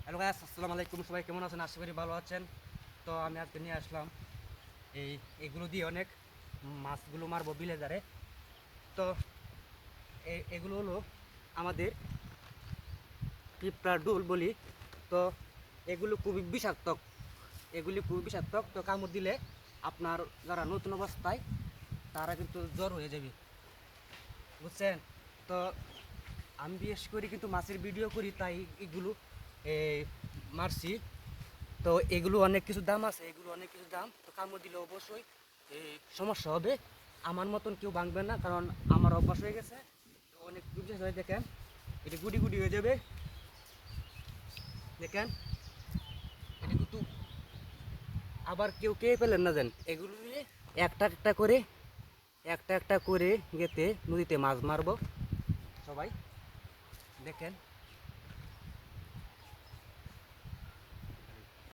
Hello guys, আসসালামু আলাইকুম। সবাই কেমন আছেন? আশা করি ভালো আছেন। তো আমি আজকে নিয়ে আসলাম এগুলো দিয়ে অনেক মাছগুলো মারবো বিলেজারে। তো এগুলো হলো আমাদের পিঁপড়ার ডুল বলি। তো এগুলো খুবই বিষাক্ত, তো কামড় দিলে আপনার যারা নতুন অবস্থায় তারা কিন্তু জ্বর হয়ে যাবে, বুঝছেন? তো আমি বিশেষ করে কিন্তু মাছের ভিডিও করি, তাই এগুলো মারছি। তো এগুলো অনেক কিছু দাম আছে, তো কামড় দিলে অবশ্যই সমস্যা হবে। আমার মতন কেউ ভাঙবে না, কারণ আমার অভ্যাস হয়ে গেছে। তো অনেক বিশেষ হয়ে দেখেন, এটা গুটি গুটি হয়ে যাবে, দেখেন এটা কিন্তু। আবার কেউ কে পেলেন না যেন এগুলো নিয়ে একটা একটা করে গেতে নদীতে মাছ মারবো সবাই, দেখেন।